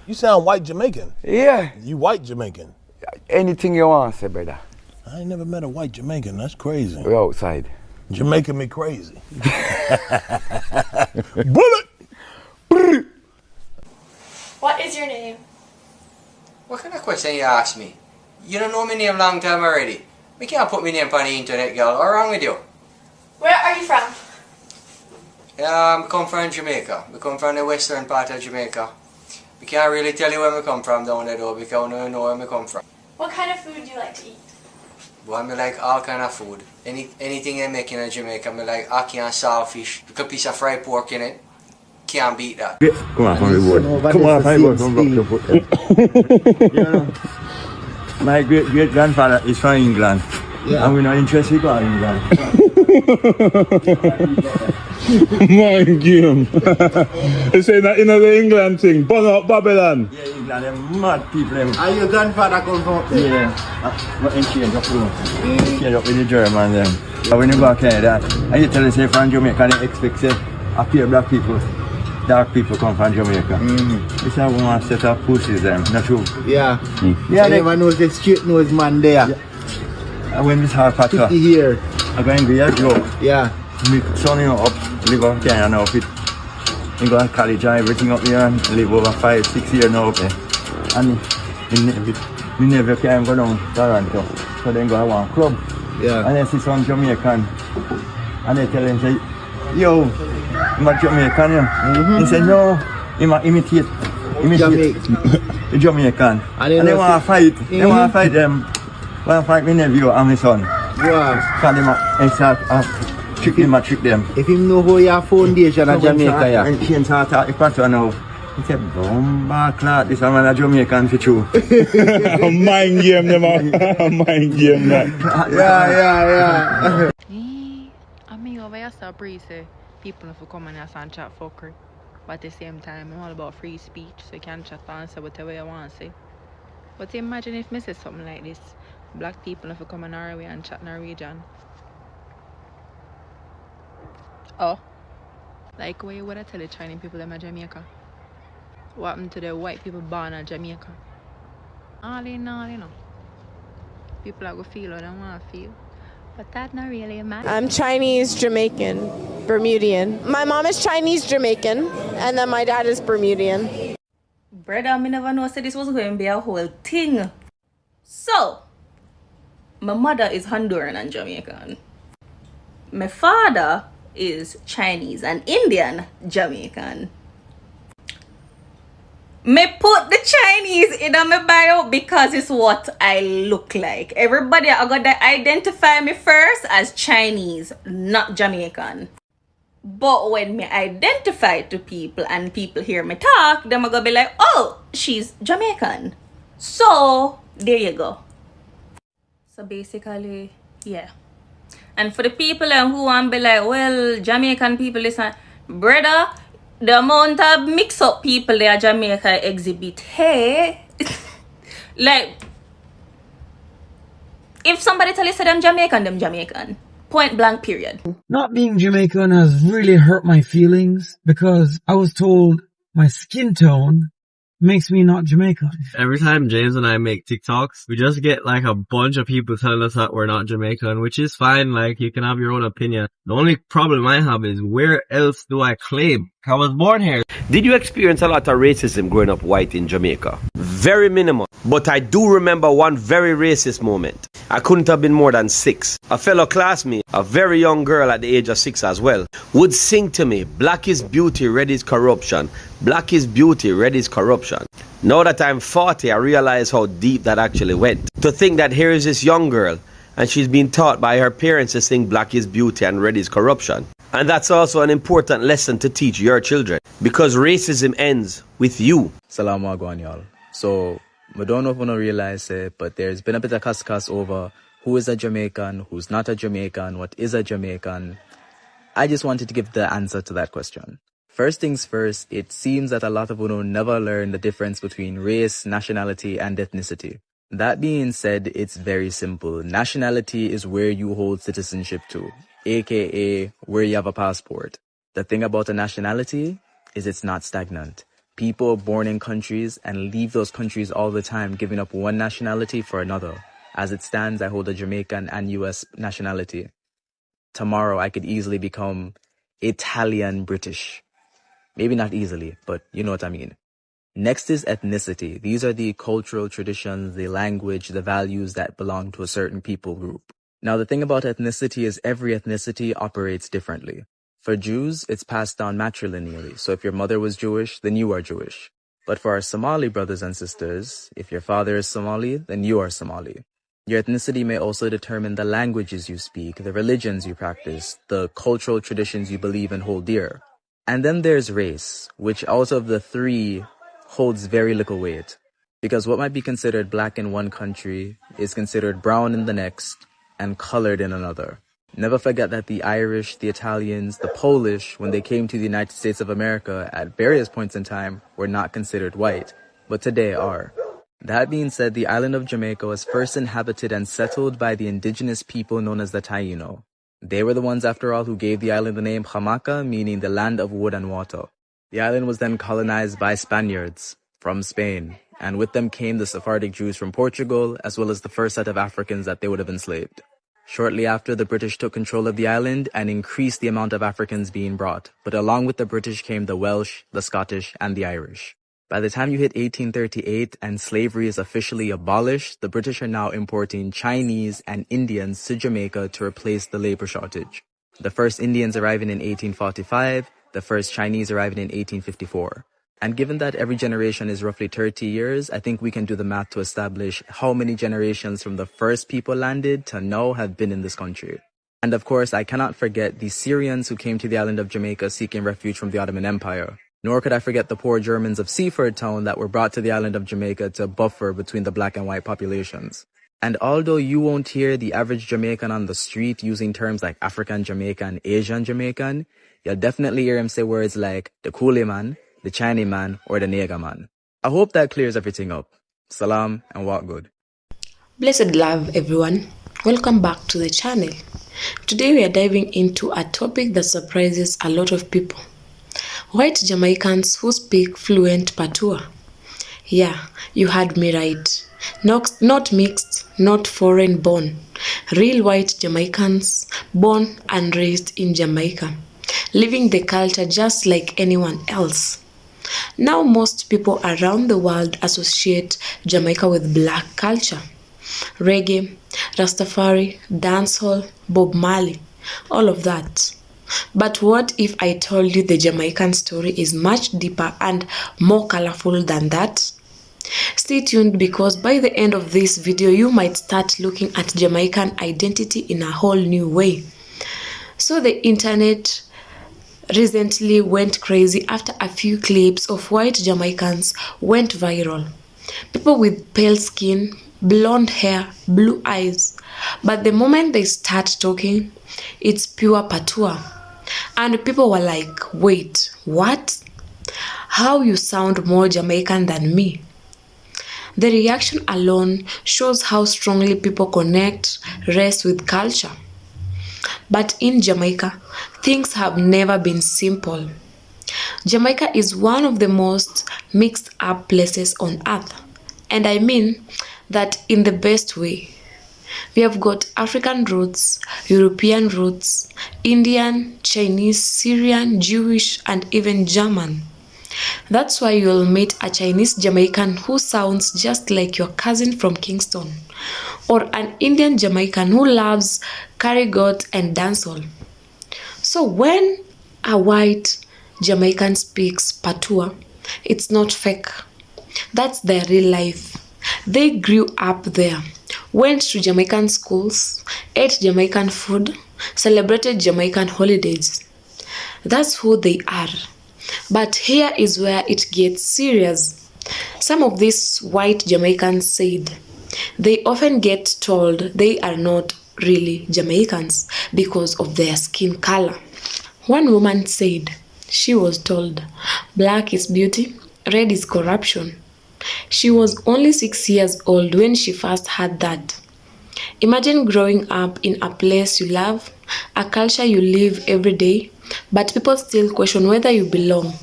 You sound white Jamaican. Yeah. You white Jamaican. Anything you want to say, brother. I ain't never met a white Jamaican. That's crazy. We're outside. Jamaica me crazy. Bullet! What is your name? What kind of question you ask me? You don't know my name long time already. We can't put my name on the internet, girl. What's wrong with you? Where are you from? I come from Jamaica. We come from the western part of Jamaica. We can't really tell you where we come from down there though, because we don't know where we come from. What kind of food do you like to eat? Well, I like all kind of food. Anything they make in Jamaica, I like ackee and saltfish. With a piece of fried pork in it. Can't beat that. Come on, from the board. Come on, from the board. Come rock your foot. My great grandfather is from England. Yeah. And we're not interested in going England. Mind game. You say that in the England thing, burn up Babylon. Yeah, England, them mad people. Them. Are your grandfather come from there? Yeah. But in change up with the German them. But when you go to Canada, and you tell us say from Jamaica, they expect say, a few black people, dark people come from Jamaica. It's a one set of pussies them, not true. Yeah. Yeah, they never knows the straight nose man there. Yeah. And when this hard Patois, here. I'm going to be a joke. Yeah. My son up, live up Kenya now. He go to college and everything up here and live over 5-6 years now up there. And he never can go down to Toronto. So then go to one club. Yeah. And then see some Jamaican. And they tell him, say, yo, I'm a Jamaican, yeah. He said, no, I'm a imitate the Jamaican. And they want to fight. They want to fight them. Want to fight my nephew and my son. Wow. Call him trick them. If you know who your foundation of Jamaica, yeah. And he start talk if Patois now. He said, "Bomba clot, this man a Jamaican for true." Mind game them, mind game that. Yeah. I mean, over here, stop say people if you come and and chat fuckery, but at the same time, I'm all about free speech, so you can chat and say whatever you want to say. But imagine if me say something like this: black people if you come in our way and chat Norwegian. Oh, like what you would I tell the Chinese people them in Jamaica? What happened to the white people born in Jamaica? All in all, you know. People are going to feel what they want to feel. But that's not really matter. I'm Chinese Jamaican, Bermudian. My mom is Chinese Jamaican, and then my dad is Bermudian. Brother, I never know said this was going to be a whole thing. So, my mother is Honduran and Jamaican. My father is Chinese and Indian Jamaican. Me put the Chinese in my bio because it's what I look like. Everybody I got to identify me first as Chinese, not Jamaican. But when me identify to people and people hear me talk, them are gonna be like, oh, she's Jamaican. So there you go. So basically, yeah. And for the people who want to be like, well, Jamaican people listen, brother, the amount of mix-up people there Jamaica exhibit, hey, like, if somebody tell you say them Jamaican. Point blank, period. Not being Jamaican has really hurt my feelings because I was told my skin tone makes me not Jamaican. Every time James and I make TikToks, we just get like a bunch of people telling us that we're not Jamaican, which is fine. Like, you can have your own opinion. The only problem I have is where else do I claim? I was born here. Did you experience a lot of racism growing up white in Jamaica? Very minimal. But I do remember one very racist moment. I couldn't have been more than 6. A fellow classmate, a very young girl at the age of 6 as well, would sing to me, "Black is beauty, red is corruption. Black is beauty, red is corruption." Now that I'm 40, I realize how deep that actually went. To think that here is this young girl, and she's been taught by her parents to sing black is beauty and red is corruption. And that's also an important lesson to teach your children, because racism ends with you. Salam alaikum, y'all. So, I don't know if you realize it, but there's been a bit of cuss over who is a Jamaican, who's not a Jamaican, what is a Jamaican. I just wanted to give the answer to that question. First things first, it seems that a lot of people never learn the difference between race, nationality, and ethnicity. That being said, it's very simple. Nationality is where you hold citizenship to, aka where you have a passport. The thing about a nationality is it's not stagnant. People born in countries and leave those countries all the time, giving up one nationality for another. As it stands, I hold a Jamaican and US nationality. Tomorrow, I could easily become Italian British. Maybe not easily, but you know what I mean. Next is ethnicity. These are the cultural traditions, the language, the values that belong to a certain people group. Now, the thing about ethnicity is every ethnicity operates differently. For Jews, it's passed down matrilineally. So if your mother was Jewish, then you are Jewish. But for our Somali brothers and sisters, if your father is Somali, then you are Somali. Your ethnicity may also determine the languages you speak, the religions you practice, the cultural traditions you believe and hold dear. And then there's race, which out of the three holds very little weight. Because what might be considered black in one country is considered brown in the next and colored in another. Never forget that the Irish, the Italians, the Polish, when they came to the United States of America at various points in time, were not considered white, but today are. That being said, the island of Jamaica was first inhabited and settled by the indigenous people known as the Taino. They were the ones, after all, who gave the island the name Jamaica, meaning the land of wood and water. The island was then colonized by Spaniards from Spain, and with them came the Sephardic Jews from Portugal, as well as the first set of Africans that they would have enslaved. Shortly after, the British took control of the island and increased the amount of Africans being brought, but along with the British came the Welsh, the Scottish, and the Irish. By the time you hit 1838 and slavery is officially abolished, the British are now importing Chinese and Indians to Jamaica to replace the labor shortage. The first Indians arriving in 1845, the first Chinese arriving in 1854. And given that every generation is roughly 30 years, I think we can do the math to establish how many generations from the first people landed to now have been in this country. And of course, I cannot forget the Syrians who came to the island of Jamaica seeking refuge from the Ottoman Empire. Nor could I forget the poor Germans of Seaford Town that were brought to the island of Jamaica to buffer between the black and white populations. And although you won't hear the average Jamaican on the street using terms like African Jamaican, Asian Jamaican, you'll definitely hear him say words like the coolie man, the Chinese man, or the nigger man. I hope that clears everything up. Salam and walk good. Blessed love, everyone. Welcome back to the channel. Today we are diving into a topic that surprises a lot of people. White Jamaicans who speak fluent Patois. Yeah, you heard me right. Not mixed, not foreign born. Real white Jamaicans, born and raised in Jamaica, living the culture just like anyone else. Now most people around the world associate Jamaica with black culture. Reggae, Rastafari, dancehall, Bob Marley, all of that. But what if I told you the Jamaican story is much deeper and more colorful than that? Stay tuned, because by the end of this video you might start looking at Jamaican identity in a whole new way. So the internet recently went crazy after a few clips of white Jamaicans went viral. People with pale skin, blonde hair, blue eyes. But the moment they start talking, it's pure Patois. And people were like, wait, what? How you sound more Jamaican than me? The reaction alone shows how strongly people connect race with culture. But in Jamaica, things have never been simple. Jamaica is one of the most mixed up places on earth. And I mean that in the best way. We have got African roots, European roots, Indian, Chinese, Syrian, Jewish, and even German. That's why you'll meet a Chinese Jamaican who sounds just like your cousin from Kingston, or an Indian Jamaican who loves curry goat and dancehall. So when a white Jamaican speaks Patois, it's not fake. That's their real life. They grew up there, went to Jamaican schools, ate Jamaican food, celebrated Jamaican holidays. That's who they are. But here is where it gets serious. Some of these white Jamaicans said they often get told they are not really Jamaicans because of their skin color. One woman said she was told black is beauty, red is corruption. She was only 6 years old when she first heard that. Imagine growing up in a place you love, a culture you live every day, but people still question whether you belong.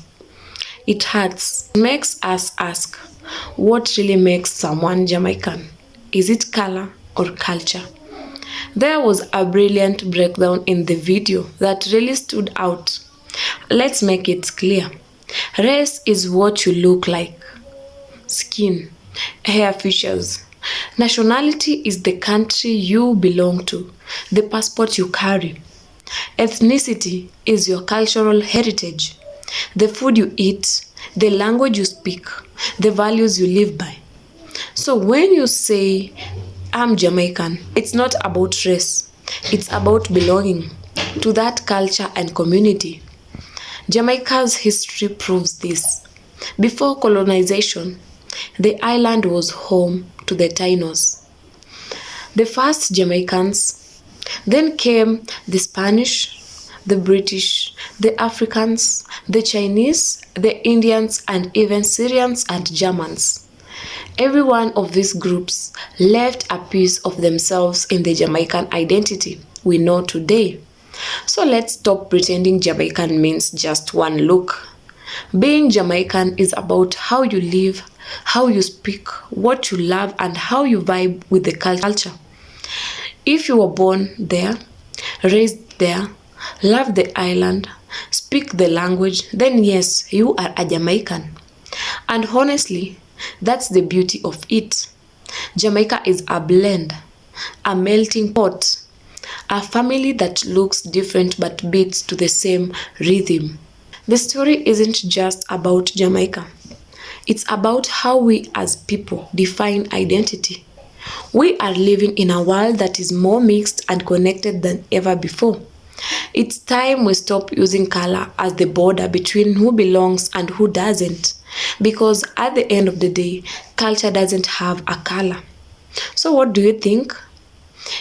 It hurts. It makes us ask, what really makes someone Jamaican? Is it color or culture? There was a brilliant breakdown in the video that really stood out. Let's make it clear. Race is what you look like. Skin, hair features. Nationality is the country you belong to, the passport you carry. Ethnicity is your cultural heritage, the food you eat, the language you speak, the values you live by. So when you say, I'm Jamaican, it's not about race. It's about belonging to that culture and community. Jamaica's history proves this. Before colonization, the island was home to the Tainos, the first Jamaicans. Then came the Spanish, the British, the Africans, the Chinese, the Indians, and even Syrians and Germans. Every one of these groups left a piece of themselves in the Jamaican identity we know today. So let's stop pretending Jamaican means just one look. Being Jamaican is about how you live, how you speak, what you love, and how you vibe with the culture. If you were born there, raised there, love the island, speak the language, then yes, you are a Jamaican. And honestly, that's the beauty of it. Jamaica is a blend, a melting pot, a family that looks different but beats to the same rhythm. The story isn't just about Jamaica. It's about how we as people define identity. We are living in a world that is more mixed and connected than ever before. It's time we stop using color as the border between who belongs and who doesn't. Because at the end of the day, culture doesn't have a color. So what do you think?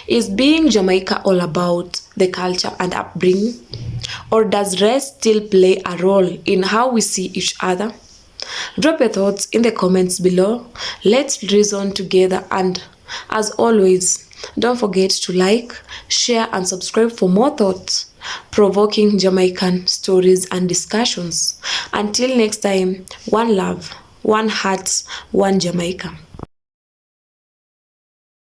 Is being Jamaica all about the culture and upbringing? Or does race still play a role in how we see each other? Drop your thoughts in the comments below. Let's reason together, and as always, don't forget to like, share and subscribe for more thought-provoking Jamaican stories and discussions. Until next time, one love, one heart, one Jamaica.